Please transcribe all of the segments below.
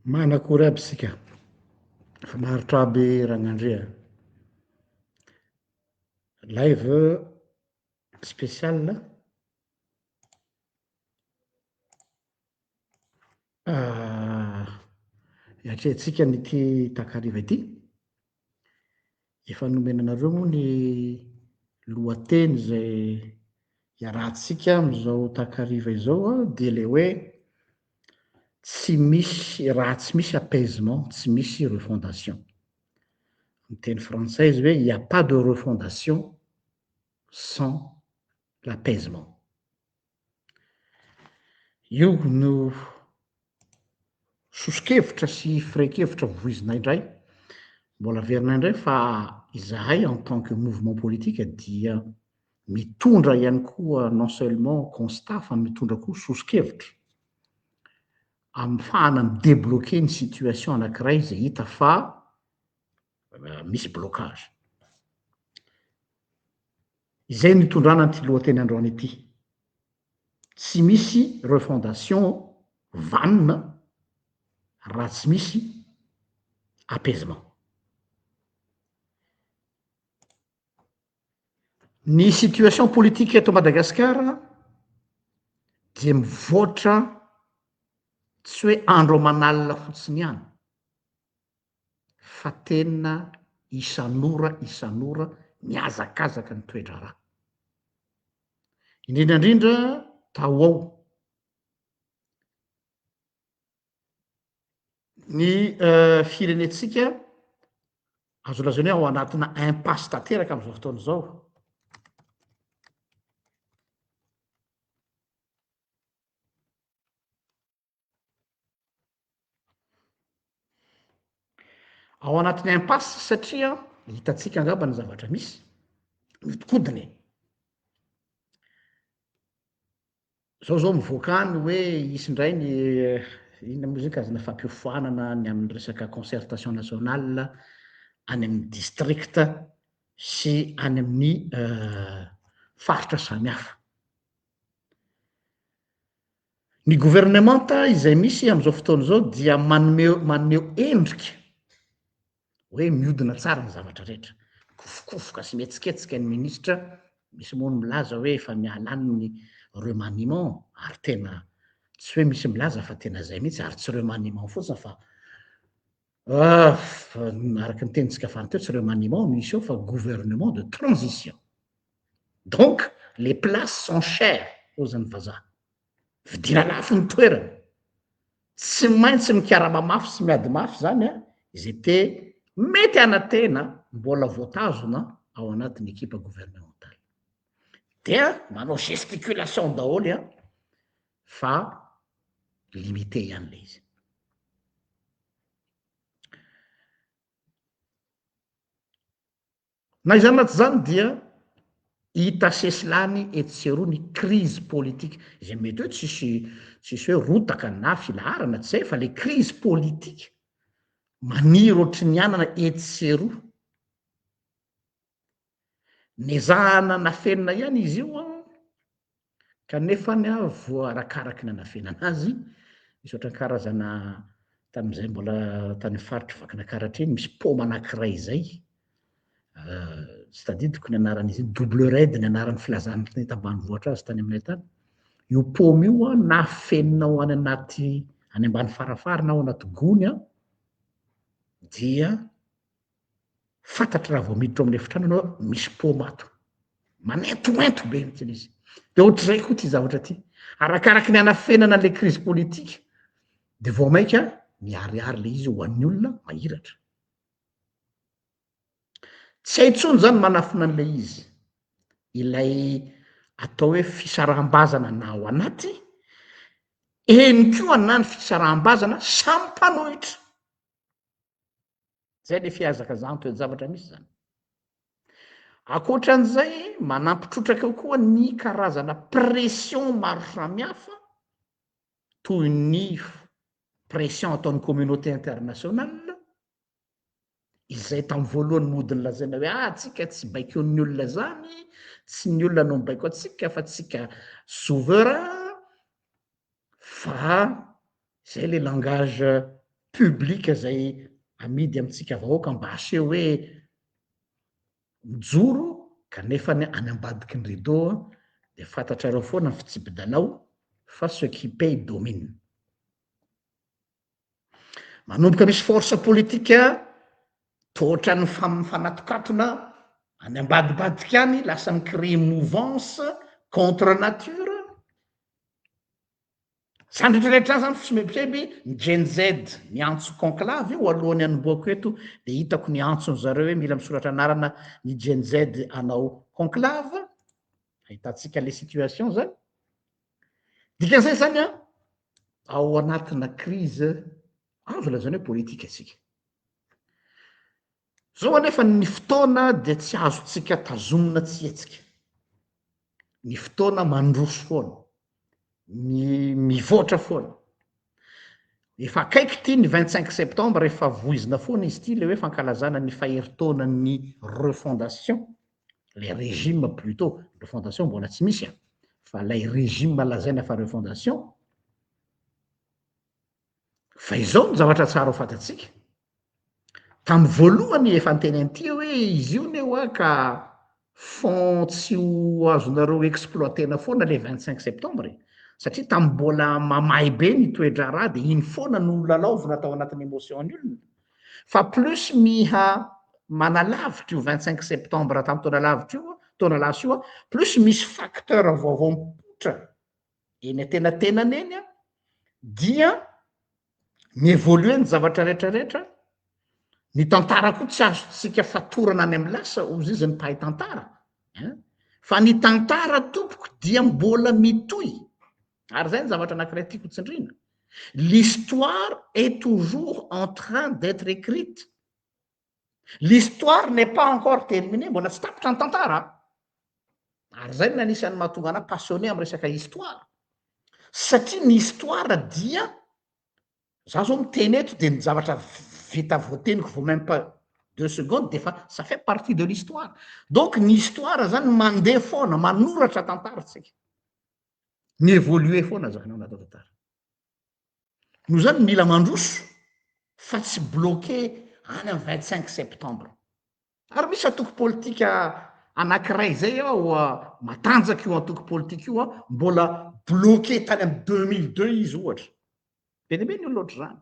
Manakory aby sika fa maharitra aby ragnandria live spécial iatrehantsika nyity takariva ity efa nomenanareo moa ny lohateny zay iarahantsika am'izao takariva izao de le hoe tsy misy raha tsy misy apaisement tsy misy refondation ny teny frantsay izy hoe il y a pas de refondation sans l'apaisement io no sosokevitra sy firenkevitra voizinay indray mbola averinay indray fa izahay en tant que mouvement politique dia mitondra ihany koa non seulement constat fa mitondra koa sosokevitra am'fahana midébloquer ny situation anankiray zay hita fa misy blocage izay nitondrana ty lohateny androany ity tsy misy refondation vanina raha tsy misy apaisement ny situation politique eto Madagasikara dia mivoatra tsy hoe andro aman'alina fotsiny ihany fa tena isan'ora miazakazaka ny toetra rà indrindrandrindra tao ao ny firenetsika azo lazaina hoe ao anatina impasse tanteraka am'izao fotoana izao ao anatin'ny impasse satria hitatsika angamba ny zavatra misy mitikodiny zao mivoaka any hoe isy indray ny inona moa zay karazana fampiofoanana ny amin'ny resaka concertation nationale any amin'ny district sy any amin'ny faritra samihafa ny gouvernemanta izay misy am'izao fotoana izao dia manome endrika hoe miodina tsara ny zavatra rehetra kofokofoka sy mietsiketsika ny ministra misy moa ny milaza hoe efa miala any ny remaniement ary tena tsy hoe misy milaza fa tena zay mihitsy ary tsy remaniement fotsiny fa araky ny tenitsika farany teo tsy remaniement misy eo fa gouvernement de transition donc les places sont chères ozany vazaha vidina lafo ny toerana tsy maintsy mikiara-mamafy sy miady mafy zany izy te mety anatena mbola voatazona ao anatin'ny ekipa gouvernementale dia manao gesticulation daholy fa limité ihany le izy na izany na tsy zany dia hita sesilany etseroa ny crise politique izay mety hoe tsisy hoe rotaka na filaharana tsy zay fa le crise politique maniry ohatry ny anana etseroa nezahana nafenina ihany izy io kanefany voarakaraky ny anafenana azy misy ohatran'ny karazana tam'izay mbola tany faritry vakinakaratry iny misy paoma anankiray zay tsy tadidiko ny anaran'izy iny double red ny anaran'ny filazana teny tambanivohitra azy tany aminay tany io paoma io nafenina ho any anaty any ambany farafarina ao anaty gony dia fantatry raha vao miditra ao amin'ny efitrano anao misy paoma ato manentoento be mitsiny izy de ohatr'izay koa ty zavatra ty arakaraky ny anafenana le crise politique de vao maika miariary le izy ho an'ny olona mahiratra tsy haintsony zany manafina an'le izy ilay atao hoe fisaraham-bazana na ao anaty eny koa na ny fisaraham-bazana samy mpanohitra zay le fiazaka zany toe zavatra misy zany akoatran'izay manampitrotraka eo koa ny karazana pression maro samihafa toy ny pression ataon'ny communauté internationale izay tamin'ny voalohany modiny lazaina hoe atsika tsy baikoan'ny olona zany tsy ny olona no mibaiko atsika fa tsika souverain fa zay le langage publika zay amidy amintsika vahoaka mba aseho hoe mijoro kanefa ny any ambadiky ny rideau de fantatrareo foana ny fitsipidalao fa ceux qui paye domine. Manomboka misy force politika tohatra ny fanatokatona any ambadibadika any lasa micrée mouvance contre nature zany rehetrarehetra zany fisemepseby ny Gen Z ny antso conclave io alohan'ny anomboako eto de hitako ny antsony zareo hoe mila misoratra anarana ny Gen Z anao conclave ahitatsika le situation zany dikan'izay zany a ao anatina crise azo lazany hoe politika atsika zao anefa ny fotoana de tsy azotsika tazomina tsy etsika ny fotoana mandroso foana mivoatra foana efa akaiky ty ny 25 septembre rehefa voizina foana izy ty le hoe fankalazana ny faheritaonany refondation le régime plutôt refondation mbola tsy misy a fa lay régime lazaina fa refondation fa izao ny zavatra tsara ho fatatsika tamy voalohany efa antenenty hoe izy io ne hoa ka fond tsy ho azonareo exploitena foana le 25 septembre satria tamy mbola mamay be ny toedra raha de iny foana no lalaovina atao anatin'ny émotion ny olona fa plus miha manalavitra io 25 septembre tamy taona lavitra io taona lasa io a plus misy facteur vaovao mipotra eny atenatenany eny a dia mievolue ny zavatra rehetrarehetra ny tantara koa tsy azotsika fatorana any amy lasa ozy izy ny mpahay tantara fa ny tantara tompoko dia mbola mitoy ary zay ny zavatra anankiray tiako tsindrina l'histoire est toujours en train d'être écrite l'histoire n'est pas encore terminée mbola tsy tapitra ny tantara ary zay ny anisan'ny mahatonga ana passionné amy resaka histoire satria ny histoire dia za zao miteny eto de ny zavatra vita voateniko vao même pas 2 secondes de fa ça fait partie de l'histoire donc ny histoire zany mandeha foana manoratra tantara tsika ny évoluer foana zany ao natao tantara no zany mila mandroso fa tsy bloqué any amy 25 septembre ary misy atoko politika anankiray zay ao matanjaky io antoko politika io a mbola bloqué tany amy 2002 izy ohatra be debe ny olo loatra zany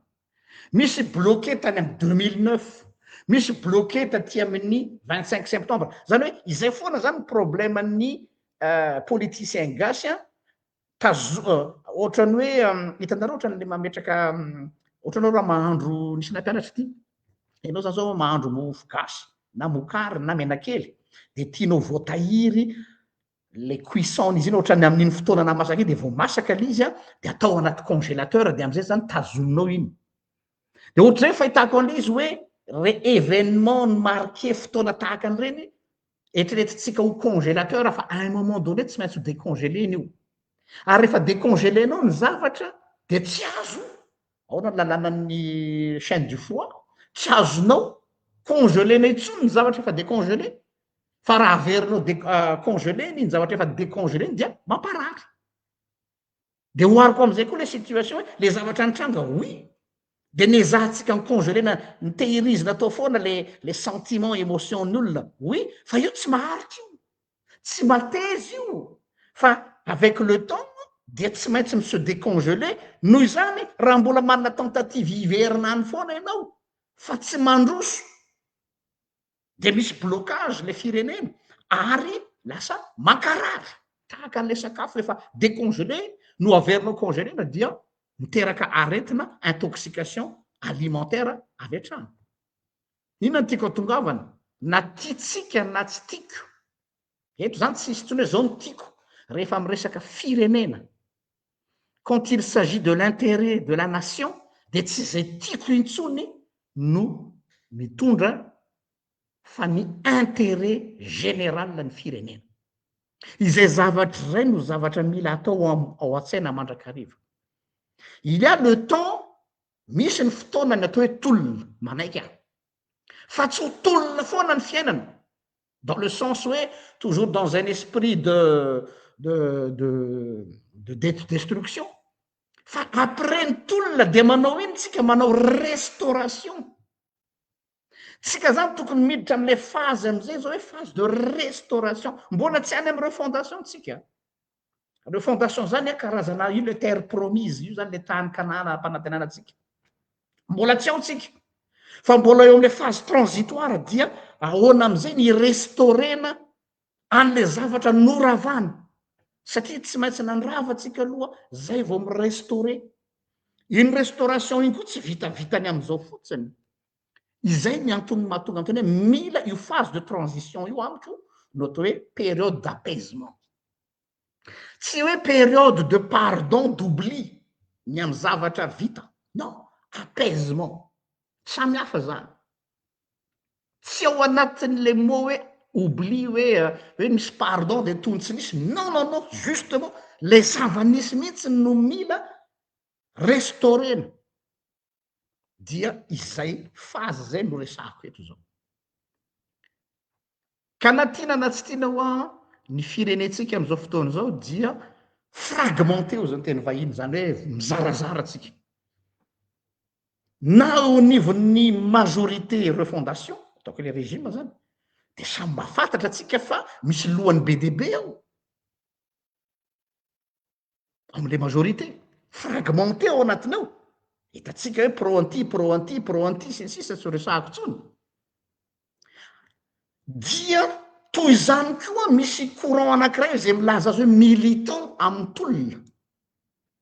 misy bloqué tany amy 2009 misy bloqué taty amin'ny 25 septembre zany hoe izay foana zany problème ny politicien gasy a ohatrany hoe hitanareo ohatran'le mametraka ohatranao raha mahandro nisy nampianatra ty ianao zany zao mahandro mofo gasy na mokary na menakely de tianao voatahiry le cuisson izy iny ohatrany amin'iny fotoana na masaka iny de vao masaka l'izy a de atao anaty congélateur de am'izay zany tazominao iny de ohatr'zay fahitako an'izy hoe re événement marqué fotoana tahaka an'ireny eritreretitsika ho congélateur fa à un moment donné tsy maintsy ho décongélé iny io ary rehefa décongélénao ny zavatra de tsy azo ao na lalanan'ny chaîne du froid tsy azonao congelena intsony ny zavatra efa décongélé fa raha averinao décongélé iny zavatra efa décongélé iny dia mamparary de oariko am'izay koa le situation hoe le zavatra nitranga oui de nezahatsika nycongelena nytehirizina atao foana le sentiment émotion ny olona oui fa io tsy maharitra io tsy matezy io fa avec le temps dia tsy maintsy mise décongelé noho izany raha mbola manana tentative hiverinany foana ianao fa tsy mandroso de misy blocage le firenena ary lasa mankarary tahaka an'le sakafo rehefa décongelé no averinao congelena dia miteraka aretina intoxication alimentaire avy atrany inona ny tiako atongavana na tiatsika na tsy tiako eto zany tsy isy tsony hoe zao ny tiako rehefa am'resaka firenena quand il s'agit de l'intérêt de la nation de tsy zay tiako intsony no mitondra fa ny intérêt général ny firenena izay zavatra zay no zavatra mila atao ao an-tsaina mandrakariva il y a le temps misy ny fotoana ny atao hoe tolona manaiky aho fa tsy ho tolona foana ny fiainana dans le sens hoe toujours dans un esprit de destruction fa après-ny-tolona dia manao iny tsika manao restauration. tsika zany tokony miditra amin'ilay phase am'izay zao hoe phase de restauration. Mbola tsy any am'ireo fondation tsika. Reo fondation zany a karazana io le terre promise io zany le tany kanana ampanantenana tsika, mbola tsy ao tsika fa mbola eo am'le phase transitoire dia ahoana am'izay ny restaurena an'le zavatra noravana, satria tsy maintsy nandravatsika aloha zay vao mirestaure. Iny restauration iny koa tsy vitavitany am'izao fotsiny, izay ny antony mahatonga anteny hoe mila io phase de transition io amiko no atao hoe période d'apaisement. Tsy hoe période de pardon d'oubli ny amy zavatra vita, non, apaisement, samy hafa zany. Tsy ao anatin'le mot hoe oubli hoe misy pardon de tony tsy misy, non non non, justement le zava-nisy mihitsy no mila restaurena. Dia izay phase zay no resahako eto zao. Ka na tiana na tsy tiana hoa ny firenetsika am'izao fotoana zao dia fragmenté o zany teny vahiny, zany hoe mizarazara tsika. Na au nivon'ny majorité ireo fondation ataoko le régime zany de samy mahafantatra tsika fa misy lohany be deaibe ao am'le majorité fragmenté ao anatiny ao, hitatsika hoe pro anti sy ny sisa tsy ho resahako tsony. Dia toy izany koa misy courant anankiray zay milaza azy hoe militant amin'ny tolona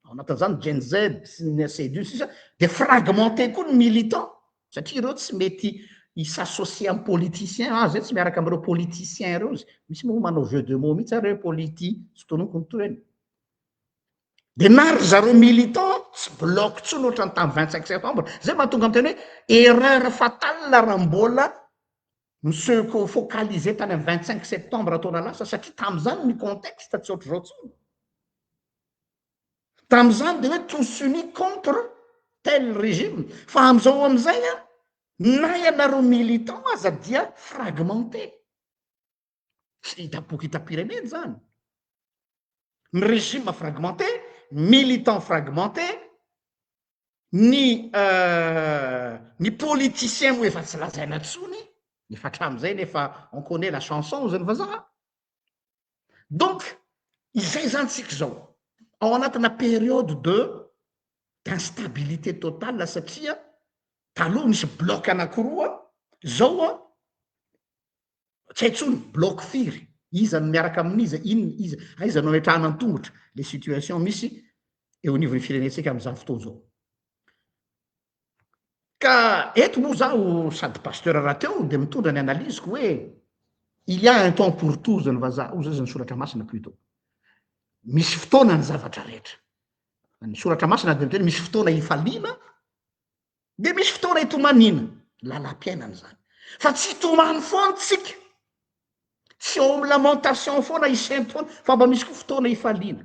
ao anatin'izany Gen Z sy ny C2 sisa, de fragmenté koa ny militant satria ireo tsy mety s'associer amin'ny politicien azy tsy miaraka am'ireo politicien reo zy misy moa manao jeu de mots mihitsy reo politique tsy tonoko ny toy eny. De nary zareo militant tsy bloc tsony ohatrany tamin'ny 25 septembre, zay mahatonga am'teny hoe erreur fatale raha mbola se focaliser tany amin'ny 25 septembre taona lasa, satria tam'izany ny contexte tsy ohatr' zao tsony. Tam'izany de hoe tous unis contre tel régime, fa am'izao am'izay a na ianareo militant aza dia fragmenté, tsy hitaboky hitam-pireneny zany. Ny régime fragmenté, militant fragmenté, ny politicien moa efa tsy lazaina tsony, efa hatram'izay nefa on connaît la chanson zany vazaha. Donc izay zany tsika zao ao anatina période d'instabilité totale satria taloha misy bloc anankiroa, zao a tsy hay tsony bloc firy, iza no miaraka amin'iza, iny iza aiza no ametrahana an-tongotra le situation misy eo anivon'ny firenetsika am'izany fotoa zao. Ka eto moa zaho sady pasteur raha teo de mitondra ny analysiko hoe il y a un temps pour tout zany vazaha o zay zany soratra masina plutôt. Misy fotoana ny zavatra rehetra. Ny soratra masina de miteny misy fotoana hifaliana de misy fotoana hitomanina, lalam-piainana zany. Fa tsy hitomany foana tsika, tsy ao amy lamentation foana isamby foana, fa mba misy koa fotoana hifaliana.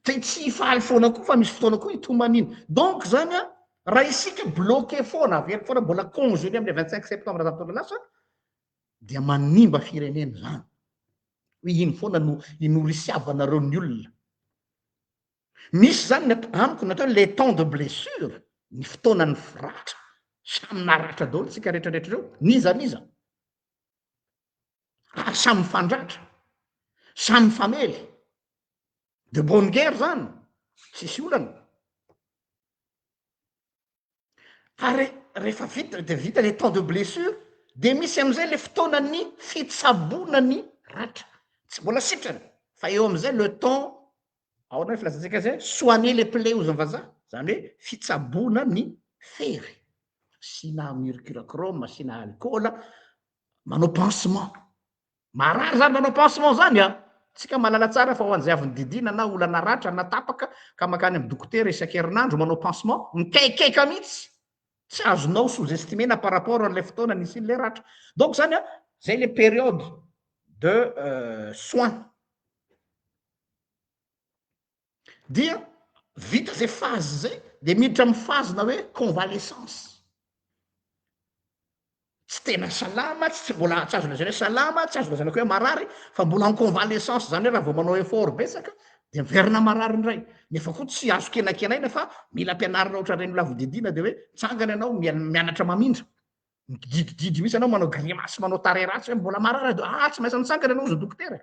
De tsy hifaly foana koa fa misy fotoana koa hitomanina. Donc zany a raha isika bloqué foana averiko foana mbola congelé am'le 25 septembre za taona lasa dia manimba firenena zany. Hoe iny foana no inorisiavanareo ny olona. Misy zany amiko natao les temps de blessure, ny fotoanany ratra, samy naratra daholo tsika rehetrarehetra reo, niza ary samy mifandratra, samy mifamely, de bonne guerre zany, tsisy olana. Ary rehefa vita de vita les temps de blessure, de misy am'izay le fotoanany fitsabonany ratra, tsy mbola sitrany fa eo am'izay le temps ao na filazantsika zay soigner les plaies zany vazaha, zany hoe fitsabona ny fery, asina mercurochrome, asina alcool, manao pansement. Marary zany manao pansement zany a, tsika malala tsara fa ho an'izay avy nididina na olana ratra na tapaka ka makany amy dokotera isan-kerinandro manao pansement, mikaikika mihitsy, tsy azonao sous-estimer na par rapport an'le fotoana nisy le ratra. Donc zany a zay le période de soins. Dia vita zay phase zay de miditra amy phase na hoe convalescence. Tsy tena salama, tsy mbola tsy azo lazaina hoe salama, tsy azo lazaina koa hoe marary, fa mbola en convalescence zany hoe raha vao manao effort betsaka de miverina marary ndray nefa koa tsy azo kenakenaina fa mila ampianarina ohatra reny lavodidina de hoe tsangana ianao mianatra mamindra migidigidy misy anao manao grimasy manao tare ratsy hoe mbola marary de tsy maintsy mitsangana ianao za dokotera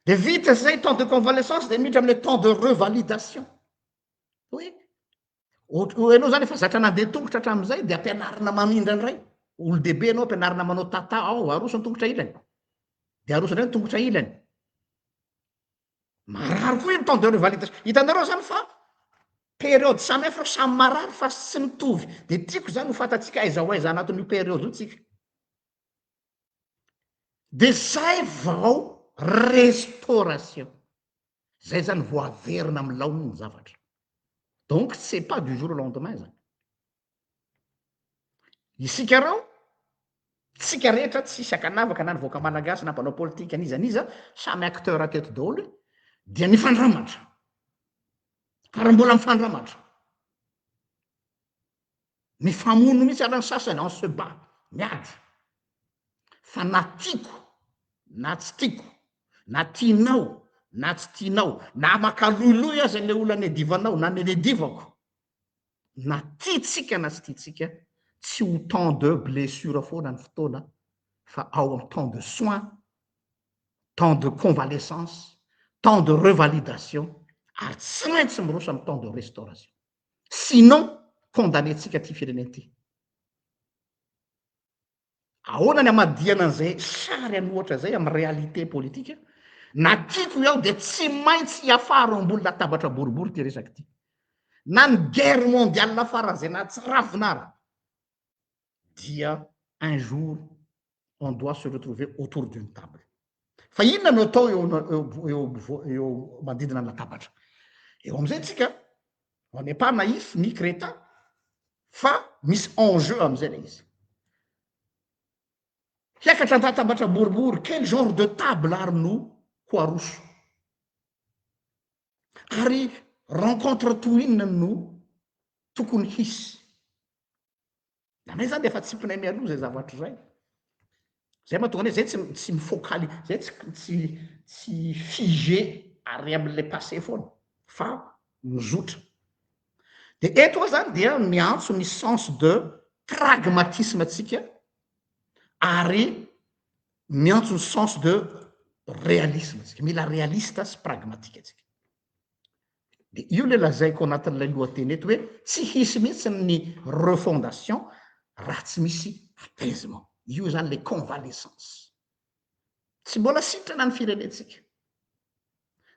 de vita zay temps de convalescence de miditra amile temps de revalidation hoe ianao zany efa zatra nandeha tongotra hatram'izay de ampianarina mamindra ndray olo dehibe anao ampianarina manao tata ao arosony tongotra ilany de arosony reny tongotra ilany marary koa iny temps de revalidation hitanareo zany fa période samy hafa samy marary fa tsy mitovy de tiako zany ho fatatsika aiza ho aiza anatin'io période io tsika de zay vao restauration zay zany vo averina amy laony ny zavatra donc c'est pas du jour au lendemain zany isika reo tsika rehetra tsisy akanavaka na nyvoaka malagasy na mpanao politika anizaniza samy acteur ateto daholo dia nifandramatra ary mbola mifandramatra mifamono mihitsy ala ny sasany en se bat miady fa na tiako na tsy tiako na tianao na tsy tianao na makaloiloy azy le olo any divanao na nyle divako na tiatsika na tsy tiatsika tsy ho temps de blessure foana ny fotoana fa ao amy temps de soin temps de convalescence temps de revalidation ary tsy maintsy miroso amy temps de restauration sinon condamnetsika ty fireneny ty ahoana ny amadiana an'izay sary any ohatra zay amy réalité politika na tiako iaho de tsy maintsy hiafaro ambony latabatra boribory ty resaky ty na ny guerre mondiale lafaran'zay na tsy ravinara dia un jour on doit se retrouver autour d'une table fa inona no atao eo manodidina ny latabatra eo am'izay tsika on n'est pas naïf ni crétin fa misy enjeu am'izay la izy hiakatra an-tatabatra boribory quel genre de table ary no ho aroso ary rencontre toinona no tokony hisy nanay zany de efa tsy mpinay mialoha zay zavatra zay mahatonga anay zay tsy mifocaly zay tsy figé ary am'le passé foana fa mizotra de eto a zany dia miantso ny sens de pragmatisme atsika ary miantso ny sens de réalisme atsika mila réaliste sy pragmatique atsika de io le lazaiko anatin'ilay lohateny eto hoe tsy hisy mihitsy ny refondation raha tsy misy apaisement io zany le convalescence tsy mbola sitrana ny firenetsika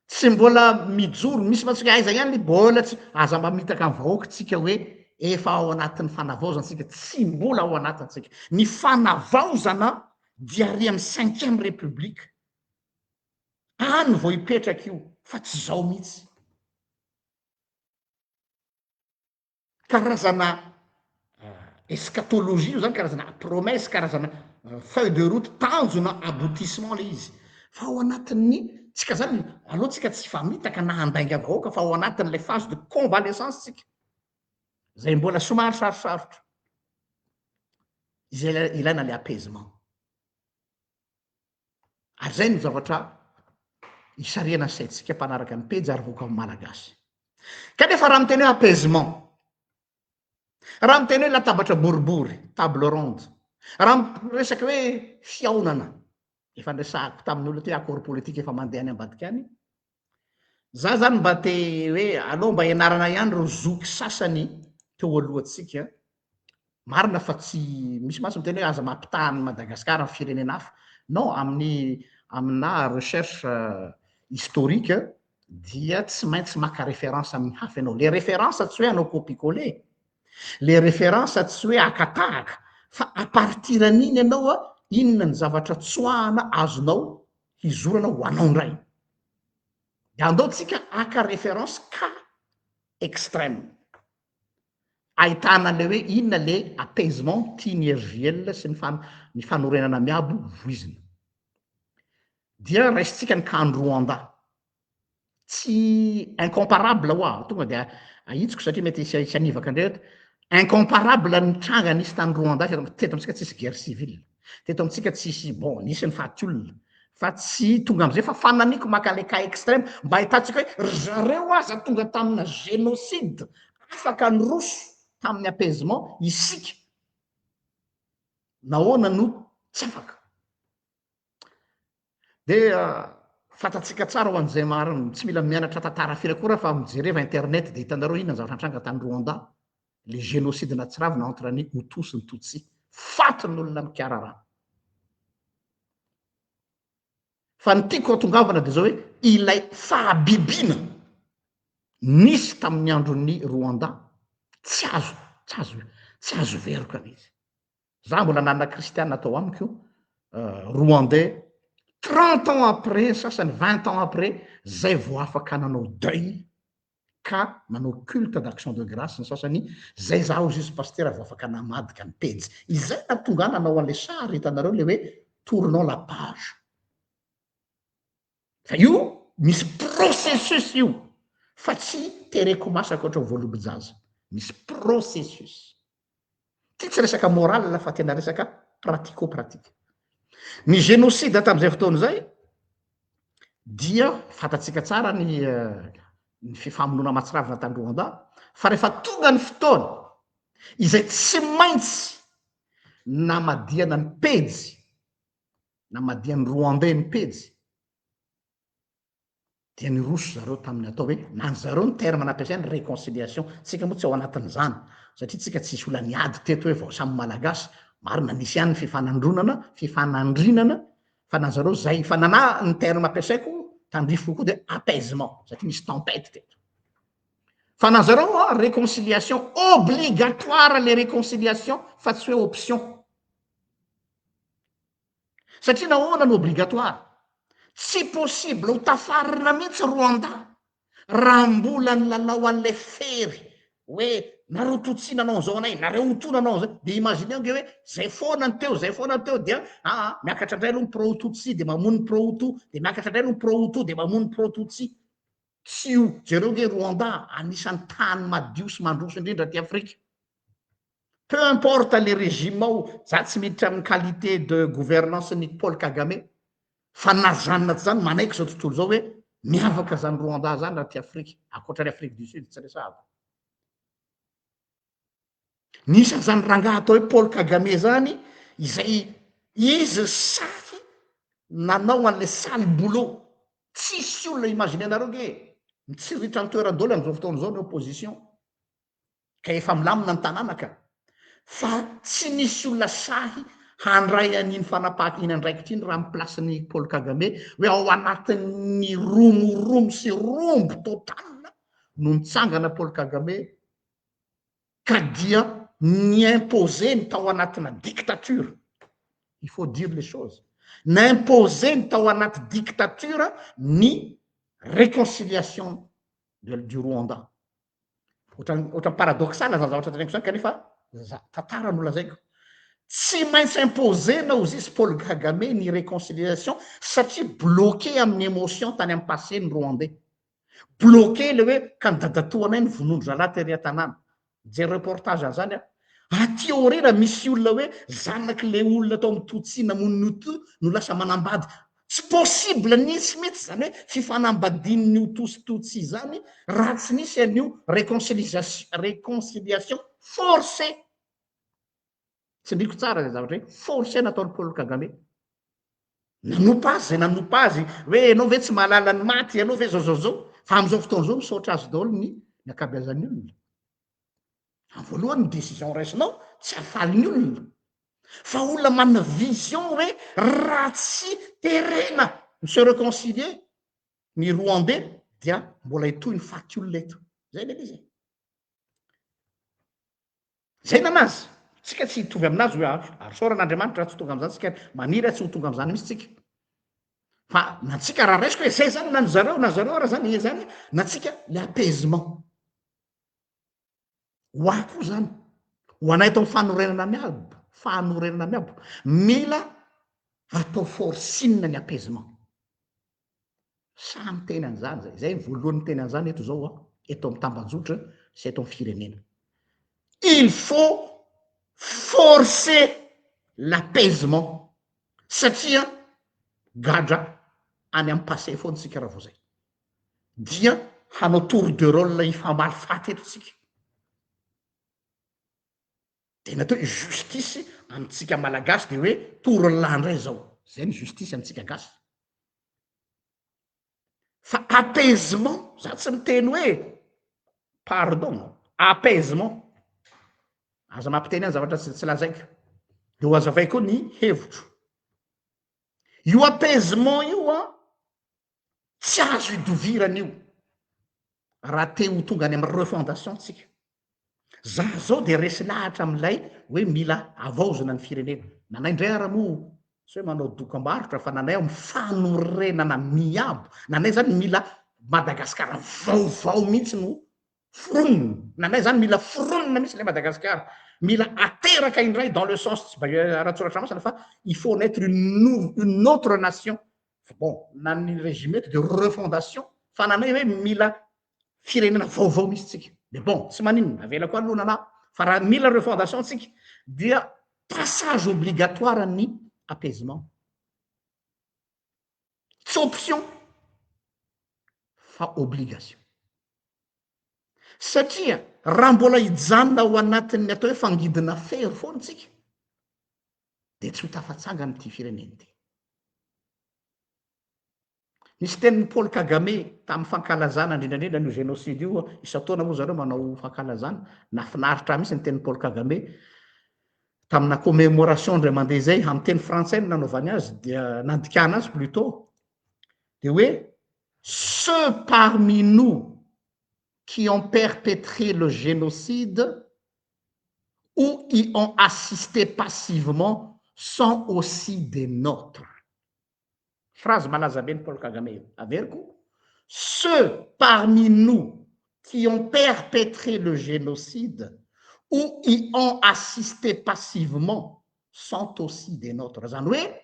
tsy mbola mijoro misy matsika aiza ihany mbola tsy aza mamitaka ny vahoakytsika hoe efa ao anatin'ny fanavaozantsika tsy mbola ao anatintsika ny fanavaozana dia ary amy 5e république any vo hipetraky io fa tsy zao mihitsy karazana eschatologie io zany karazana promesse karazana feuille de route tanjona aboutissement le izy fa ao anatin'ny tsika zany aloha tsika tsy famitaka na handainga vahoaka fa ao anatin'le phase de convalescence tsika zay mbola somary sarosarotra izay ilaina le apaisement ary zay ny zavatra isariana saitsika mpanaraka ny pejy ary voaka amy malagasy kanefa raha miteny hoe apaisement raha miteny hoe latabatra boribory table ronde raha resaky hoe fiaonana efa ndresahako tamin'ny olo te accord politique efa mandeha any ambadika any za zany mba te hoe aloha mba ianarana ihany ro zoky sasany teo alohatsika marina fa tsy misy masy miteny hoe aza mampitahany Madagasikara ny firenena hafa non amina recherche historique dia tsy maintsy maka référence amin'ny hafa ianao les références tsy hoe anao copie-coller les références tsy hoe akatahaka fa à partir an'iny ianao a inona ny zavatra tsoahana azonao hizorana ho anao ndray de andao tsika aka référence ka extrême ahitana le hoe inona le apaisement tinyergiel sy ny fanorenana miabo voizina dia raisitsika ny kandro Rwanda tsy incomparable hoa tonga de ahitsiko satria mety sy anivaka ndreto incomparable ny tranga nisy tany Rwanda teto amitsika tsisy guerre civile teto amitsika tsisy bon nisy ny faty olona fa tsy tonga am'izay fa fananiko maka le cas extrême mba hitantsika hoe ry zareo aza tonga tamina génocide afaka ny roso tamin'ny apaisement isika nahoana no tsy afaka de fantatsika tsara ho an'izay mariny tsy mila mianatra tantara firakora fa mijereva internet de hitanareo inona ny zavatranga tany Rwanda le génocide natsiravina entre ny Hutu sy ny Tutsi fatin'olona mikararana fa ny tiako atongavana de zao hoe ilay fahabibiana nisy tamin'ny andron'ny Rwanda tsy azo veroka izy za mbola nanana kristiana atao amiko Rwandais 30 ans après sasany 20 ans après zay vao afaka nanao deuil ka manao culte d'action de grâce ny sasany zay za ho juge pasteur vao afaka namadika ny pejy izay natonga nanao an'le sary hitanareo le hoe tournons la page fa io misy processus io fa tsy tereko masaka ohatra voalobojaza misy processus ty tsy resaka moral fa tena resaka pratico-pratique ny génocide tam'izay fotoana zay dia fantatsika tsara ny fifamonona matsiravina tany Rwanda fa rehefa tonga ny fotoana izay tsy maintsy namadiana ny pejy namadian'ny Rwandais ny pejy dia ny roso zareo tamin'ny atao hoe nany zareo ny terme nampiasainy réconciliation tsika moa tsy ao anatin'izany satria tsika tsisy ola niady teto hoe vao samy malagasy marina nisy ihany ny fifanandrinana fa na zareo zay fa nana ny terme ampiasaiko tandrifo koa de apaisement satria misy tempête teto fa na zareo réconciliation obligatoire les réconciliation fa tsy hoe option satria nahoana ny obligatoire tsy possible ho tafarina mihitsy Rwanda raha mbola ny lalao an'le fery hoe nareo Tutsi nanao zao anay nareo Hutu nanao zay de imagineo nge hoe zay foana ny teo dia miakatra indray aloha ny pro Tutsi de mamono ny pro Hutu de miakatra indray aloha ny pro Hutu de mamono ny pro Tutsi tsy io jereo nge Rwanda anisan'ny tany madio sy mandroso indrindra ty Afrika peu importe le régime ao za tsy miditra amin'ny qualité de gouvernance ny Paul Kagame fa nazanona ty zany manaiky zao tontolo zao hoe miavaka zany Rwanda zany raha ty Afrika akoatra ny Afrique du Sud tsy resahako nisy zany rangaha atao hoe Paul Kagame zany izay izy saky nanao an'le sale boulot tsisy olona imagine anareo nge mitsiritra ny toeran-doly am'izao fotoana zao ny opposition ka efa milamina ny tanàna ka fa tsy nisy olona sahy handray an'iny fanapaha iny andraikitra iny raha miplasin'ny Paul Kagame hoe ao anatin'ny romoromo sy rombo total no nitsangana Paul Kagame ka dia niimposeny tao anatina dictature il faut dire les choses nimposeny tao anaty dictature ny réconciliation du Rwanda ohatran'ny paradoxal zany zavatra teneko zany kanefa tantara no lazaiko tsy maintsy imposena ho zisy Paul Kagame ny réconciliation satria bloqué amin'ny émotion tany amin'ny passé ny Rwandais bloqué le hoe ka ny dadatoanay ny vonondro zalahy tery an-tanàna jery reportage an'izany aty aorina misy olona hoe zanaky le olona atao amin'ny Tutsi namono ny Hutu no lasa manambady tsy possible nisy mihitsy zany hoe fifanambadin'ny Hutu sy Tutsi zany raha tsy nisy an'io réconciliation forcée tsy ndriko tsara zay zavatra hoe forcé nataony Paul Kagame nanompa azy zay nanompa azy hoe anao ve tsy mahalala ny maty anao ve zao fa am'izao fotoana zao misaotra azy daholo ny akabeazan'ny olona voalohany ny décision raisinao tsy afalin'ny olona fa olona manana vision hoe raha tsy terena ny se réconcilier ny Rwandais dia mbola hitoy ny faty olona eto zay le izy zay nanazy tsika tsy hitovy aminazy hoe ary soran'Andriamanitra raha tsy tonga am'izany tsika maniry tsy ho tonga am'izany misy tsika fa natsika raha raisiko hoe zay zany na zareo raha zany e zany natsika le apaisement ho ahy koa zany ho anay atao fanorenana miabo mila atao forcine ny apaisement samy teny an'izany zay voalohany teny an'izany eto zao eto amin'ny tambajotra sy eto amin'ny firenena il faut forcer l'apaisement satria gadra any amin'ny passé foantsika raha vo zay dia hanao tour de rôle ifamaly faty eto tsika de natao hoe justice amitsika malagasy de hoe torolandray zao zay ny justice amitsika gasy fa apaisement za tsy miteny hoe pardon apaisement aza mampiteny any zavatra tsy lazaiko de ho azavay koa ny hevitro io apaisement io a tsy azo idovirana io raha te ho tonga any amin'ny refondation tsika za zao de resy lahatra am'ilay hoe mila avaozana ny firenena nanay indray ara moa tsy hoe manao dokam-barotra fa nanay ao mifanorenana miabo nanay zany mila madagasikara vaovao mihitsy no foronina nanay zany mila foronina mihitsy le madagasikara mila ateraka indray dans le sens tsy rahatsoratra masana fa il faut naître une autre nation bon na ny régime eto de refondation fa nanay hoe mila firenena vaovao misy tsika de bon tsy maninona avela koa aloha nana fa raha mila refondation tsika dia passage obligatoire ny apaisement tsy option fa obligation satria raha mbola hijanona ao anatin'ny atao hoe fangidina fery foana tsika de tsy ho tafatsangany ty fireneny ty nisy tenin'ny Paul Kagame tamin'ny fankalazana indrindrandrindra no génocide io isataona moa zareo manao fankalazana nafinaritra mihitsy ny tenin'ny Paul Kagame tamina commémoration ndray mandeha zay amin'ny teny frantsay no nanaovany azy dia nandikana azy plutôt de hoe ceux parmi nous qui ont perpétré le génocide ou y ont assisté passivement sont aussi des nôtres. Phrase malaza ben Paul Kagame. Averiko. Ceux parmi nous qui ont perpétré le génocide ou y ont assisté passivement sont aussi des nôtres. Zany hoe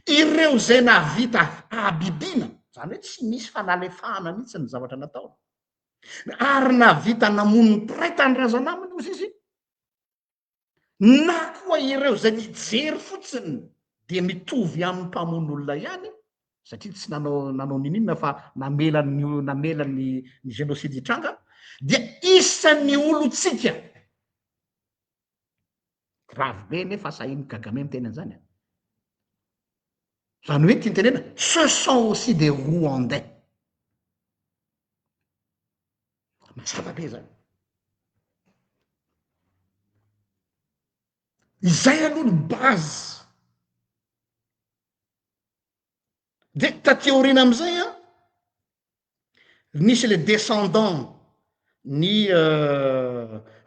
ireo zay navita abibina, zany hoe tsy misy fanalefahana mihitsy ny zavatra natao. Ary navita namono traitany razanaminy ozy izy. Na koa ireo zay nijery fotsiny de mitovy amin'ny mpamon'olona ihany satria tsy nanao ninina fa namela ny génocide hitranga dia isan'ny olotsika grave be nefa sahiny Kagame miteny an'izany zany hoe tiany tenena ce sont aussi des Rwandais mazava be zany izay aloha ny base de taty aoriana am'izay a nisy le descendant ny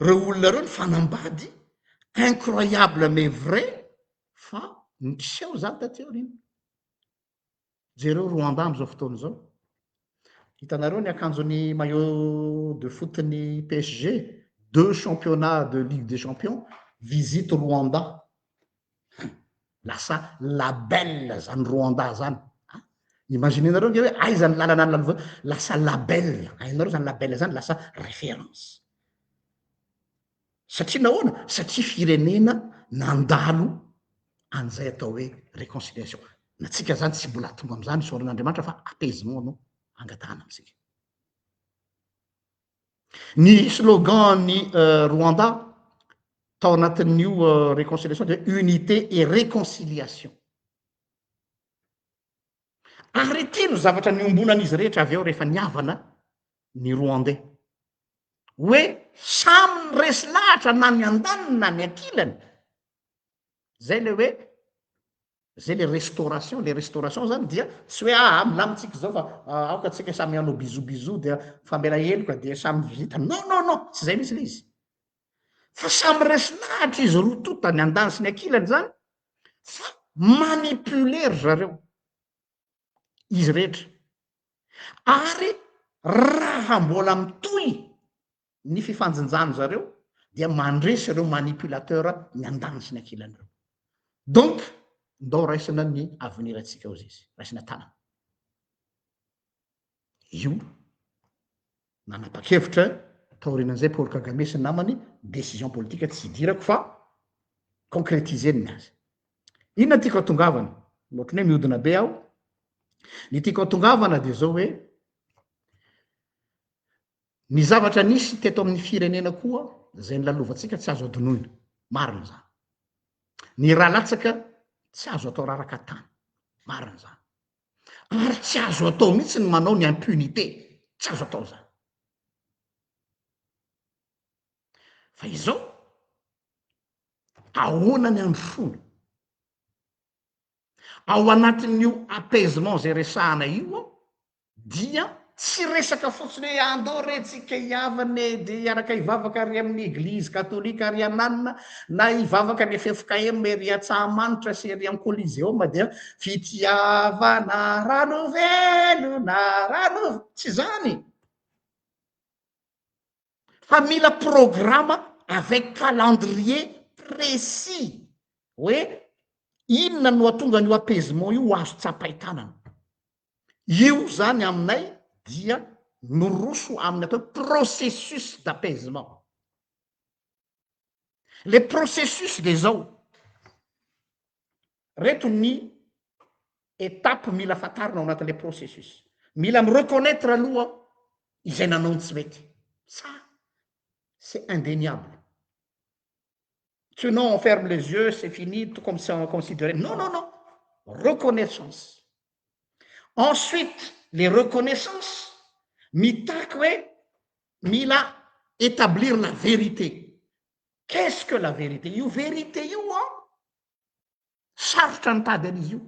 reo olona reo ny fanambady incroyable mais vrai fa niseho zany taty aoriana jereo Rwanda am'izao fotoana zao hitanareo ny akanjon'ny maillot de foot ny PSG 2 championnats de Ligue des Champions visite Rwanda lasa label zany Rwanda zany imaginenareo nge hoe aiza ny lalana any lala lasa label ainareo zany label zany lasa référence satria nahoana satria firenena nandalo an'izay atao hoe réconciliation natsika zany tsy mbola tonga am'izany soran'Andriamanitra fa apaisement no angatahana amitsika ny slogan ny Rwanda tao anatin'io réconciliation de unité et réconciliation ary ty no zavatra niombonan'izy rehetra avy eo rehefa niavana ny Rwandais hoe samy resy lahatra na ny andaniny na ny ankilany zay le hoe zay le restauration zany dia tsy hoe milamitsika zao fa aoka tsika samy hanao bizobizo dia famela heloka de samy vita non tsy zay misy le izy fa samy resy lahatra izy roa tota ny andany sy ny ankilany zany fa manipuler zareo izy rehetra ary raha mbola mitohy ny fifanjinjany zareo dia mandresy ireo manipulateur ny andany sy ny ankilany reo donc ndao raisina ny avenir atsika ozy izy raisina tanana io nanapa-kevitra taorianan'izay Paul Kagame sy namany décision politique tsy hidirako fa concrétiser ny azy inona tiako atongavana ohatrany hoe mihodina be aho ny tiako atongavana dia zao hoe ny zavatra nisy teto amin'ny firenena koa zay ny lalovantsika tsy azo adonoina marina zany ny raha latsaka tsy azo atao raraka tany marina zany ary tsy azo atao mihitsy ny manao ny impunité tsy azo atao zany fa izao ahoana ny androfona ao anatin'io apaisement zay resahana io dia tsy resaka fotsiny hoe andao retsika hiavane de iaraka hivavaka ry amin'ny eglizy katolika ry ananina na hivavaka ny FFKM ry Antsahamanitra sy ry amin'ny Coliseum dia fitiavana ranovelona tsy zany fa mila programme avec calendrier précis hoe inona no atonga n'io apaisement io azo tsapaitanana io zany aminay dia noroso amin'ny atao processus d'apaisement le processus de zao reto ny étape mila fatarina ao anatin'le processus mila mireconnaître aloha izay nanao tsy mety ça c'est indéniable sinon on ferme les yeux c'est fini tout comme ça on considère non reconnaissance ensuite les reconnaissances mitaky hoe mila établir la vérité qu'est-ce que la vérité io vérité io sarotra nitady an'izy io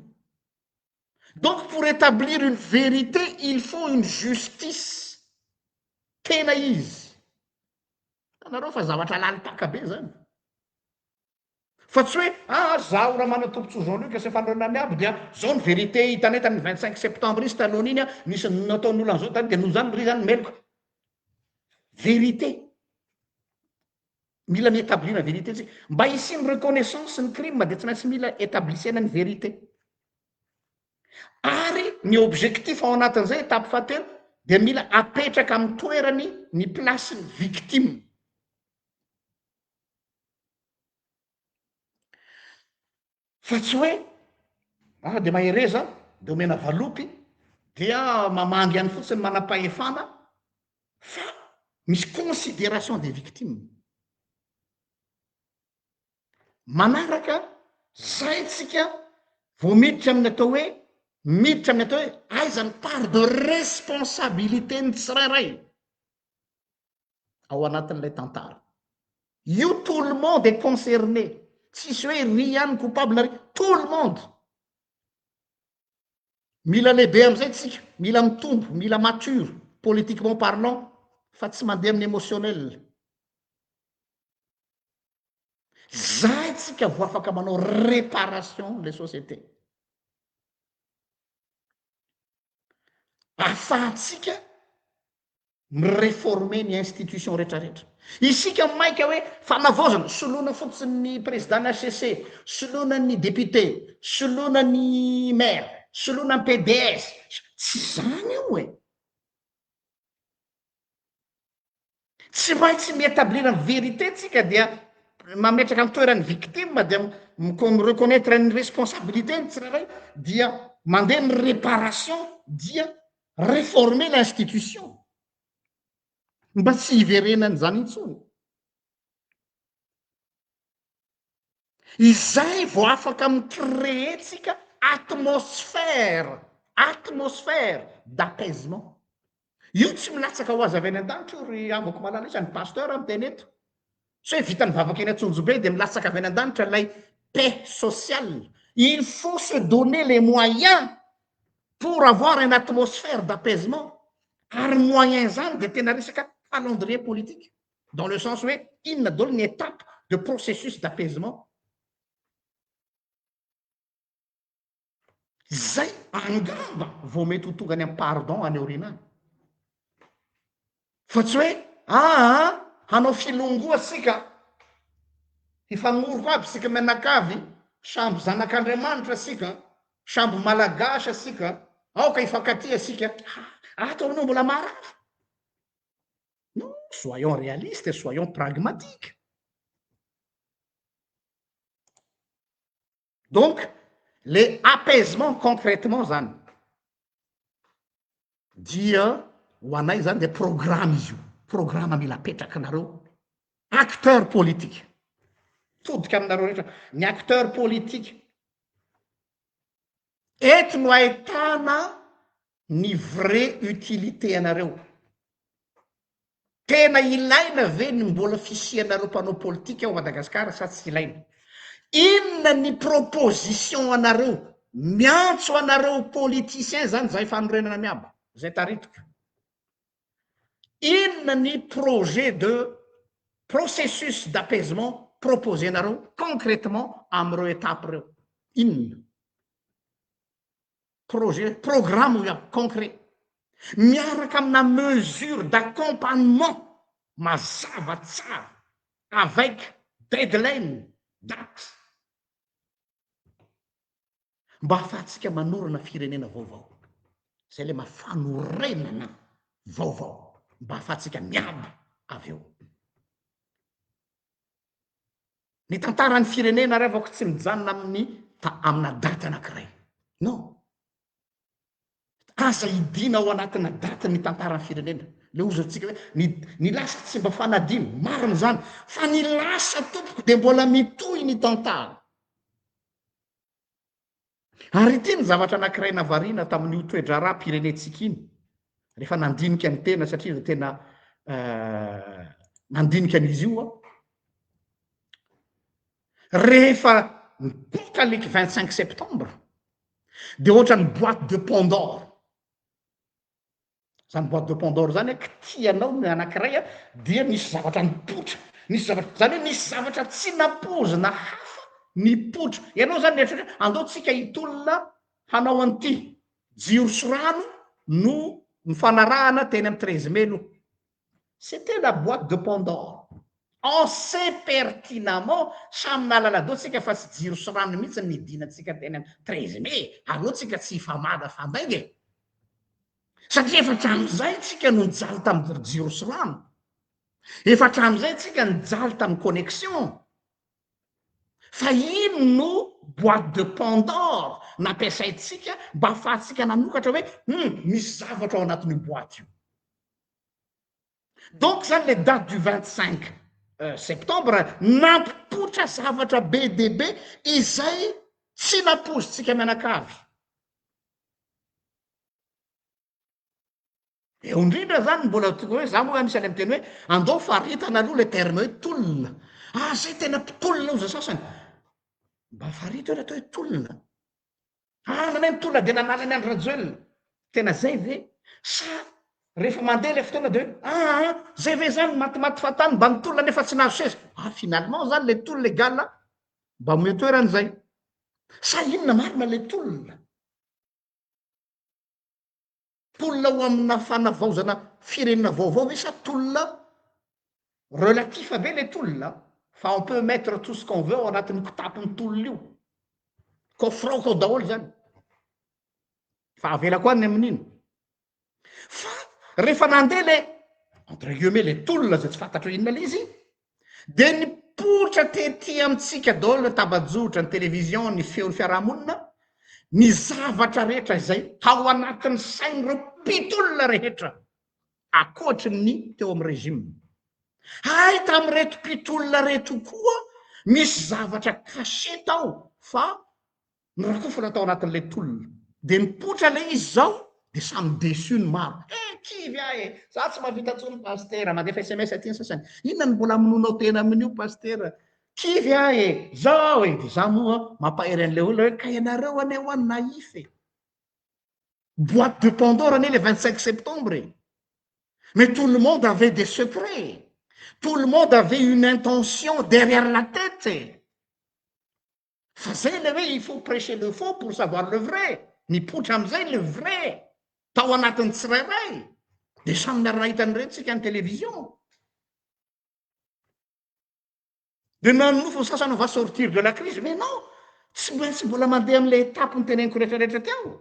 donc pour établir une vérité il faut une justice tena izy anareo fa zavatra lalipaka be zany fa tsy hoe zaho raha mana tompontso Jean-Luc sy fandraonany aby dia zao ny vérité hitanetany 25 septembre izy taloany iny nisy nataon'olo an'izao tany de no zany ry zany meloko vérité mila miétablina vérité tsika mba hisiny reconnaissance ny crime de tsy maintsy mila établissena ny vérité ary ny objectif ao anatin'izay étape fahatelo de mila apetraka amin'ny toerany ny place ny victime fa tsy hoe de mahereza de omena valopy dia mamangy any fotsiny manam-pahefana fa misy considération des victimes manaraka zay tsika vo miditra amin'ny atao hoe miditra amin'ny atao hoe aizany part de responsabilité ny tsirairay ao anatin'ilay tantara io tout le monde est concerné tsisy hoe ry ihany coupable ry tout le monde mila lehibe am'izay tsika mila mitombo mila mature politiquement parlant fa tsy mandeha amin'ny émotionnel zay tsika vo afaka manao réparation les sociétés afahatsika mireformer ny institution rehetrarehetra isika maika hoe fanavozana solona fotsiny ny président ny HCC solona ny député solona ny maire solona ny PDS tsy zany io e tsy maintsy miétablir ny vérité tsika dia mametraka amin'ny toerany victime dia mireconnaître ny responsabilité ny tsirairay dia mandeha ny réparation dia réformer l'institution mba tsy hiverenany zany intsony izay vo afaka micrée tsika atmosphère d'apaisement io tsy milatsaka ho azy avy any an-danitra ry avako malala isany pasteur am teny eto tsy hoe vitany vavaka eny Antsonjobe de milatsaka avy any an-danitra lay paix sociale il faut se donner les moyens pour avoir une atmosphère d'apaisement ary moyen zany de tena resaka calendrier politique dans le sens hoe inona dolo ny étape de processus d'apaisement zay angamba vo mety ho tonga any am pardon any aorinany fa tsy hoe hanao filongoa sika hifanoroka aby sika menakavy sambo zanak'Andriamanitra sika sambo malagasy asika aoka hifankatia asika ataonao mbola marary non soyons réalistes soyons pragmatiques donc le apaisement concrètement zany dia ho anay zany de programa izy io programa mila apetraka nareo acteur politique todika aminareo rehetra ny acteur politique eto no ahitana ny vrai utilité anareo tena ilaina ve ny mbola fisianareo mpanao politika ao Madagasikara sa tsy ilaina inona ny proposition anareo miantso anareo politicien zany zay fanorenana miaba zay taritoka inona ny projet de processus d'apaisement proposé anareo concrètement am'ireo étape reo inona projet programme concret miaraka amina mesure d'accompagnement mazava tsara avec deadline date mba ahafahantsika manorana firenena vaovao zay le mafanorenana vaovao mba ahafahantsika miaba avy eo ny tantarany firenena revako tsy mijanona amin'ny amina daty anankiray non aza idina ao anatina daty ny tantarany firenena le ozatsika hoe ny lasa tsy mba fanadino marina zany fa ny lasa tompoko de mbola mitohy ny tantara ary ity ny zavatra anankiray navarina tamin'io toedrara pirenetsika iny rehefa nandinika ny tena satria za tena nandinika an'izy io rehefa mipoka lik 25 septembre de ohatra ny boîte de Pandore zany boîte de Pandore zany kitianao ny anankiray dia nisy zavatra nipotra nisy zavatra zany hoe nisy zavatra tsy napozina hafa nipotra ianao zany netra andaotsika hitolona hanao an'ity jiro sy rano no mifanarahana teny amy 13 mai no c'était la boîte de Pandore on sait pertinemment samy nalaladôtsika fa tsy jiro sy rano mihitsy nidinatsika teny amy 13 mai aloatsika tsy ifamada fandainge satria efatra am'izay tsika no nijaly tamy jiro sy rano efatra am'izay tsika nijaly tamy connexion fa ino no boîte de Pandore nampiasaitsika mba ahafahantsika nanokatra hoe misy zavatra ao anatin'io boîte io donc zany le date du 25 septembre nampipotra zavatra be debe izay tsy napozintsika mianakavy eo indrindra zany mbola toka hoe za moa anisany am'teny hoe andao faritana aloha le terme hoe tolona zay tena mpitolona ao za sasany mba farita hoe atao hoe tolona nanay mitolona de nanalany andro rajoelona tena zay ve sa rehefa mandeha le fotoana de hoe zay ve zany matimaty fatany mba nitolona nefa tsy nazo seza finalement zany le tolo legala mba metoeran'zay sa inona marina le tolona tolona ho amina fanavaozana firenena vaovao ve sa tolona relatif be le tolona fa on peut mettre tout ce qu'on veut ao anatin'ny kitapony tolona io kofraoko ao daholo zany fa avela koa ny amin'ino fa rehefa nandeha le entre guillemets le tolona zay tsy fantatra inona le izy de nipotra tety amitsika daholo ny tabajotra ny televizion ny feon'ny fiarahamonina ny zavatra rehetra izay ao anatin'ny sain'ireo mpitolona rehetra akoatry ny teo amy régime tamy reto mpitolona reto koa misy zavatra kaseta ao fa nyrakofana tao anatin'le tolona de nipotra le izy zao de samy desu ny maro kivy za tsy mahavita tsony paster mandefa SMS aty ny sasany inona ny mbola aminonao tena amin'io paster kivy zao de za moa mampahery an'le olona hoe ka ianareo ane ho any naify boîte de Pandore ane le 25 septembre mais tout le monde avait des secrets tout le monde avait une intention derrière la tête fa zay le hoe il faut prêcher le faux pour savoir le vrai nipotra am'izay le vrai tao anatin'ny tsirairay de samy miarana hitan'iretsika ny televizion de nanofo sasany va sortir de la crise mais non tsy maintsy mbola mandeha am'le étape ny teneniko rehetrarehetra tiao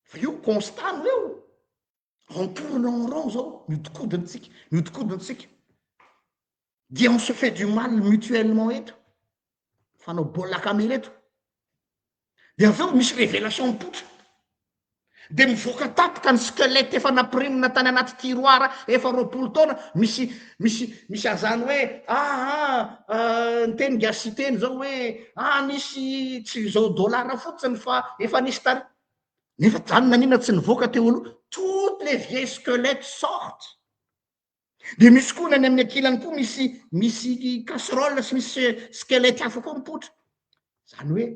fa io constat no eo en tourne en rond zao miodikodintsika dia on se fait du mal mutuellement eto fanao bolaka ame reto de aveo misy révélation mipotra de mivoaka tapika ny skelety efa napirimina tany anaty tiroara efa roapolo taona misy azany hoe ny teny gasy teny zao hoe nisy tsy zao dolara fotsiny fa efa nisy tary nefa zany nanina tsy nivoaka teo aloha toutes les vieilles squelettes sortent de misy koa nany amin'ny ankilany koa misy casserole sy misy skelety hafa koa mipotra zany hoe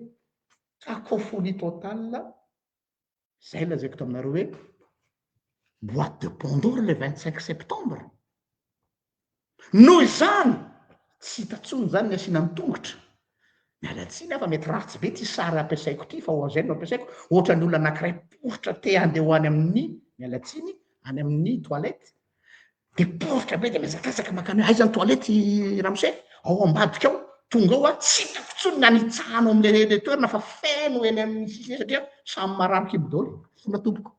cacophonie totale zay lazaiko to aminareo hoe boîte de Pandore le 25 septembre noho izany tsy hitatsony zany ny asiana ny tongotra mialatsiny afa mety ratsy be ty sary ampiasaiko ty fa oazay no ampiasaiko ohatra ny olona anankiray poritra te handeha ho any amin'ny mialatsiny any amin'ny toilette de poritra be de mizakazaka makany aizany toilette ramose ao ambadika ao tonga ao tsy takotsony ny anitsahano am'le toerana fa feno eny amin'ny sisiny satria samy marariky ibidaoly fona tompoko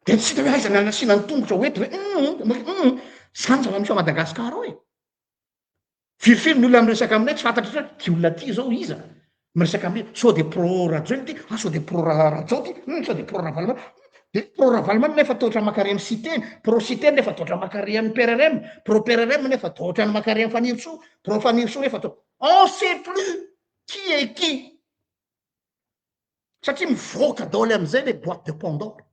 de tsy hita hoe aizany anasiana ny tongotra oety hoe zany zava-misy ao Madagasikara ao firifiry ny olona miresaka aminay tsy fantatry hoe ty olona ty zao iza miresaka aminay sao de pro rajao ty sao de pro rajao ty sao de pro ravalomany de pro ravalomany nefa totra makary amin'ny citeny pro citeny nefa totra makary amin'ny PRRM pro PRRM nefa totra ny makary amin'ny Fanirso pro Fanirso nefa on sait plus qui est qui satria mivoaka daoly am'izay le boîte de Pandore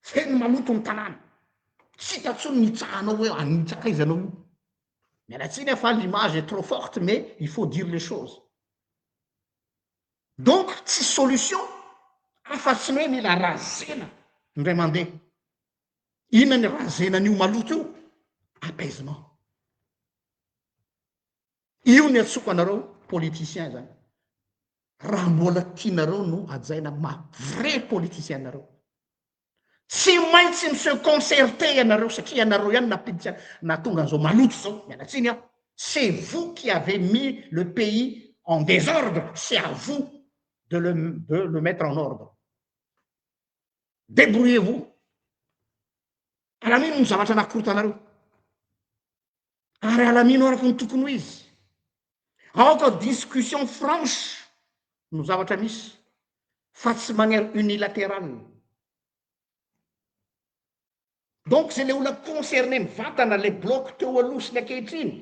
feno maloto ny tanàna tsy hitatsony nitsahanao hoe anitsakaizanao io mialatsiny afa l'image est trop forte mais il faut dire les choses donc tsy solution afa-tsy ny hoe mila razena ndray mandeha inona ny razenan'io maloto io apaisement io ny atsoko anareo politicien zany raha mbola tianareo no ajaina vrai politicien nareo tsy maintsy ny se concerter ianareo satria ianareo ihany napiditsy na tonga an'izao maloto zao mialatsiny aho c'est vous qui avez mis le pays en désordre c'est à vous de le mettre en ordre débrouillez-vous alamino ny zavatra nakorotanareo ary alamino araka ny tokony ho izy aoka discussion franche no zavatra misy fa tsy manière unilatérale donc zay le olona concerné mivantana le bloc teo aloha sy ny ankehitriny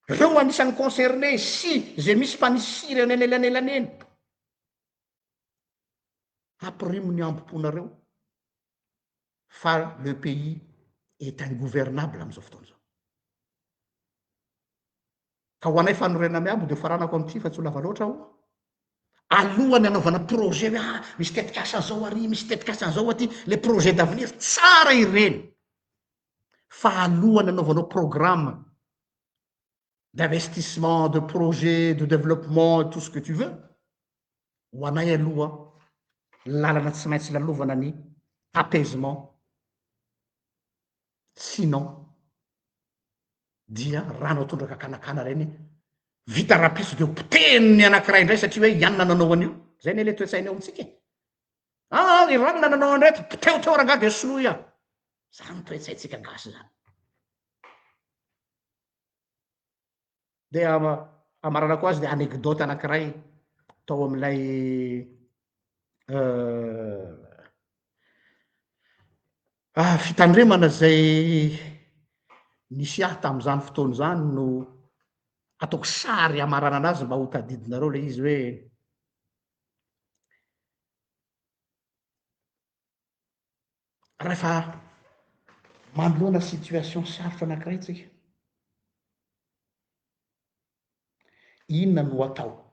reo anisan'ny concerné sy zay misy mpanisy siry anelanelaneny eny aprimo ny ambom-ponareo fa le pays est ingouvernable am'izao fotoana zao ka ho anay fanorena miabo de faranako am'ty fa tsy ho lava loatra aho alohany anaovana projet hoe misy tetikasa zao ary misy tetikasa zao aty le projet d'avenir tsara ireny fa alohany anaovanao programme d'investissement de projet de développement tout ce que tu veux ho anay aloha lalana tsy maintsy lalovana ny apaisement sinon dia ranao tondraka kanakana reny vita rapiso de poteny anankiray indray satria hoe ianona nanao an'io zay ny le toetsainy ao amitsika ranona nanao andraiky poteo rangaga soloa ia zany toetsaitsika gasy zany de amaranako azy de anecdote anankiray tao am'ilay fitandremana zay nisy ahy tam'izany fotoana zany no ataoko sary amarana anazy mba ho tadidinareo le izy hoe rehefa manoloana situation sarotra anankiray tsika inona no atao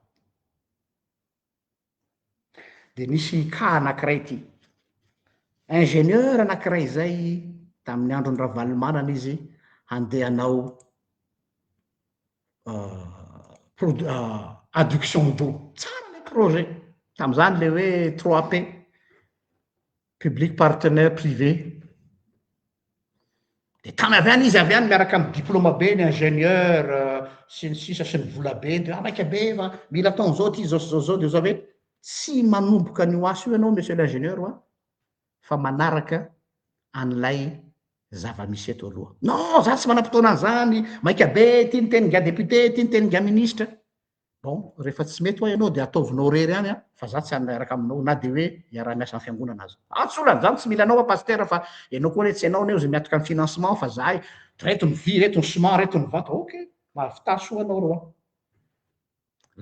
de nisy ka anankiray ty ingénieur anankiray zay tamin'ny andro ny ravalimanana izy handeha hanao adduction d'eau tsara le projet tam'izany le hoe 3P public partenaire privé de tany avy any izy avy any miaraka amy diplôma be ny ingénieur sy ny sisa sy ny vola be de maika be fa mila atao zao ty zao de zao hoe tsy manomboka ny oasy io ianao monsieur l'ingénieur fa manaraka an'ilay zava-misy eto aloha non za tsy manam-potoana zany maika be ty ny teny nga député ty ny teny nga ministre bon rehefa tsy mety ho ianao de ataovinao rery any a fa za tsy anaraka aminao na de hoe iara-miasa ny fiangonana azy atsolany zany tsy mila anao a paster fa ianao koa re tsy anao neo zay miataka amy financement fa za reto ny vy reto ny ciment reto ny vato ok mavitasoanao ro a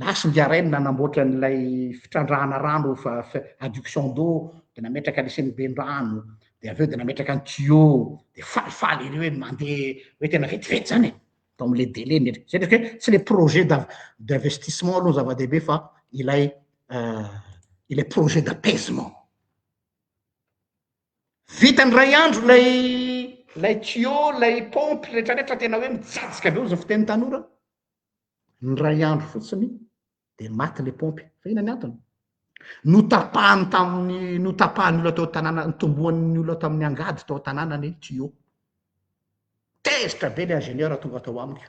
lasy ndiarainy nanamboatra n'ilay fitrandrahana rano fa adduction d'eau de nametraka leseny ben-drano de aveo de nametraka ny tuyau de falifaly ire hoe mandeha hoe tena vetivety zany e atao am'le délai ndraiky zay ndraiky hoe tsy le projet d'investissement aloha zava-dehibe fa ilay projet d'apaisement vitany ray andro lay tuyau lay pompe rehetrarehetra tena hoe mijatsika aveo za fiteny tanora ny ray andro fotsiny de maty le pompy fa ina ny antony notapahany tamin'ny notapahany olo atao tanàna nitomboan'ny olo tamin'ny angady tao tanàna ny tuyau tezitra be le ingénieur tonga atao amiko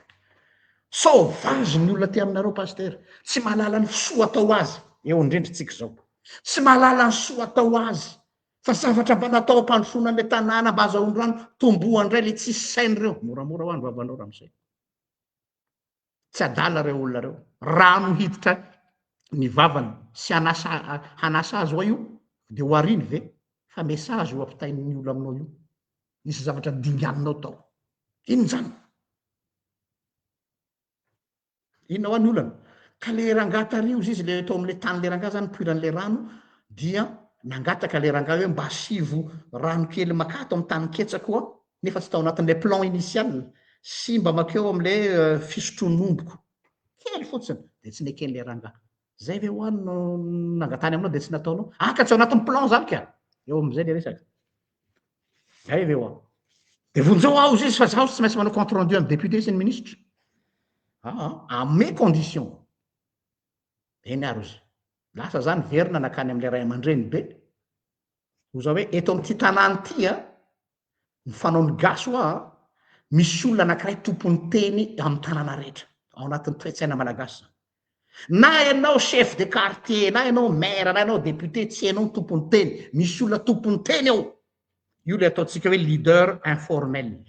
sauvazy ny olona ty aminareo paster tsy mahalala ny soa atao azy eo indrindritsika zao tsy mahalala ny soa atao azy fa zavatra mba natao ampandrosoana le tanàna mba azaondrano tomboandray le tsisy sainy reo moramora ho any vavanao raha misay tsy adala reo olona reo rano hiditra ny vavany sy hanasa azy hoa io de ho ariny ve fa message ho ampitain'ny olo aminao io misy zavatra dinganinao tao ino zany inona ho any olana ka le rangatario izy le atao am'le tany le ranga zany poiran'le rano dia nangataka le ranga hoe mba sivo rano kely makato amy tany ketsaka koa nefa tsy tao anatin'le plan initial sy mba makeo am'le fisotronomboko kely fotsiny de tsy neken'le ranga zay ve ho any no nangatany aminao de tsy nataonao aka tsy ao anatin'ny plan zany ka eo am'izay le resaka zay ve ho a de vonjeo ao izy fa zaho tsy maintsy manao compte rendu amy député sy ny ministre ame condition eny ary izy lasa zany verina nakany am'le ray aman-dreny be hoza hoe eto am'ty tanàny ty a ny fanao ny gasy hoa misy olona anakiray tompony teny amy tanàna rehetra ao anatin'ny toetsaina malagasy na ianao chef de quartier na ianao maire na ianao député tsy hainao ny tompony teny misy olona tompony teny ao io le ataotsika hoe leader informel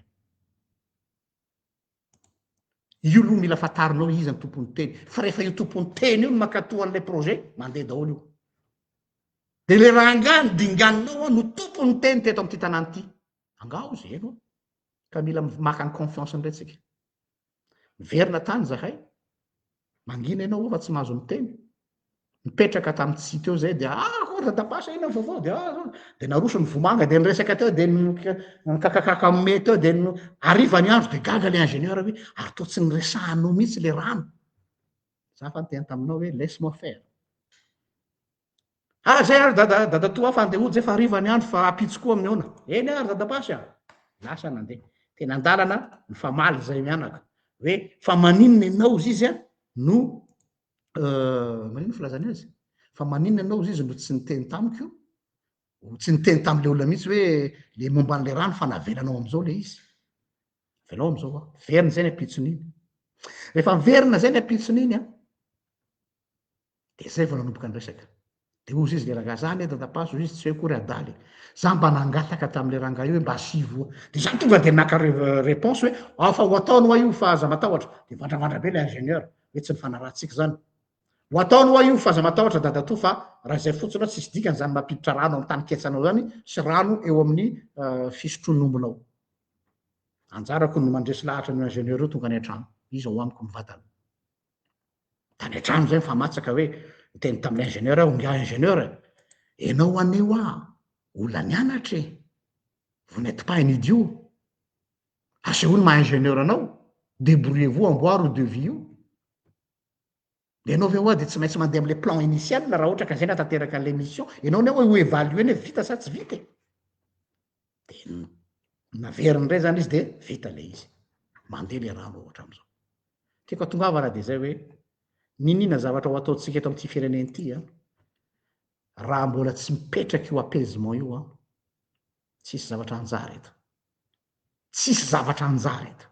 io loha mila fatarinao izy ny tompony teny fa rehefa io tompony teny io no makatoan'lay projet mandeha daholo io de le raha angany dinganinao a no tompony teny teto am'ty tanàny ty angao zay aloha ka mila maka ny confiance ndraitsika miverina tany zahay mangina ianao fa tsy mahazo miteny mipetraka tamy tsy teo zay de dadapasa ina vaovao de naroso ny vomanga de nyresaka teo de kakakaka mme teo de ariva ny andro de gaga le ingénieur hoe ary to tsy nyresahanao mihitsy le rano za fa nytena taminao hoe laisse moi faire zay ary dadatoa fa andeha zay fa ariva ny andro fa apitsokoa amin'ny ona eny ary dadapasy lasa nandeha tena andalana ny famaly zay mianaka hoe fa maninona ianao izy izy a no manino filazany azy fa maninona ianao izy no tsy niteny tamiko tsy niteny tam'le olona mihitsy hoe le momba an'le rano fa navelanao am'izao le izy velao am'izao a verina zay ny apitson'iny rehefa miverina zay ny apitson'iny a de zay vao nanomboka ny resaka de ozy izy le ranga zany dadapaso izy tsy hoe kory adaly za mba nangataka tam'le ranga io hoe mba asivo de zany tonga de naka réponse hoe fa ho ataony hoa io fa aza matahotra de vandravandra be le ingénieur hoe tsy ny fanarahantsika zany ho ataony hoa io fa aza matahotra dadatoa fa raha zay fotsiny ao tsisy dikany zany mampiditra rano amy tany ketsanao zany sy rano eo amin'ny fisotronombonao anjarako no mandresy lahatra ny ingénieur io tonga any an-trano izy ao amiko mivadana tany an-trano zay fa matsaka hoe miteny tamin'le ingénieur aho ngia ingénieur enao aneo olona nianatra vous n'êtes pas un idiot asehoany maha ingénieur anao débrouillez-vous amboaro devis io de anao ve hoa de tsy maintsy mandeha am'le plan initial raha ohatra ka zay natanteraka an'le mission enao ne hoe ho évalué ne vita sa tsy vita de naveriny ray zany izy de vita le izy mandeha le rano ohatra am'izao tiako atongava raha de zay hoe ninina zavatra ho ataotsika eto am'ty fireneny ty raha mbola tsy mipetraky io apaisement io tsisy zavatra anjara eto tsisy zavatra anjara eto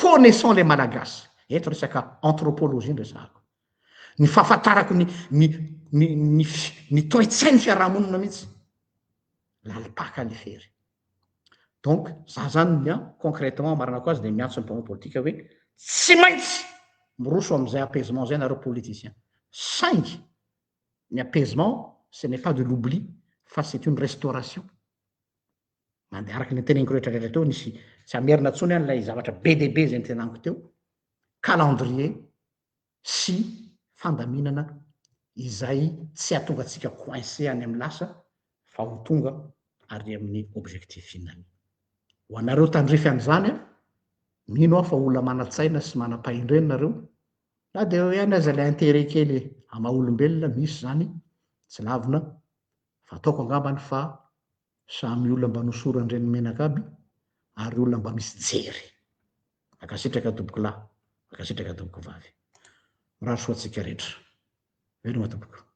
connaissant le malagasy eto resaka anthropologie ndresahako ny fahafantarako ny toetsainy fiarahamonina mihitsy lalipaka le fery donc za zany nia concrètement marinako azy de miantso ny mpamao politika hoe tsy maintsy miroso am'izay apaisement zay nareo politicien saingy ny apaisement ce n'est pas de l'oubli fa c'est une restauration mandeha araky ny teneniko rehetrarehetra teo nisy tsy amerina ntsony any lay zavatra be dehibe zay ny tenaniko teo calendrier sy fandaminana izay tsy ahatonga atsika coincé any amy lasa fa ho tonga ary amin'ny objectif final ho anareo tandrify an'izany a mino aho fa olona mana-tsaina sy manam-pahendreny nareo na de ihany aza le intérêt kely ama-olombelona misy zany tsy lavina fa ataoko angambany fa samy olona mba nosorandreny menaka aby ary olona mba misy jery akasitraka toboky lahy akasitraka toboky vavy mirary soatsika rehetra velogna tompoko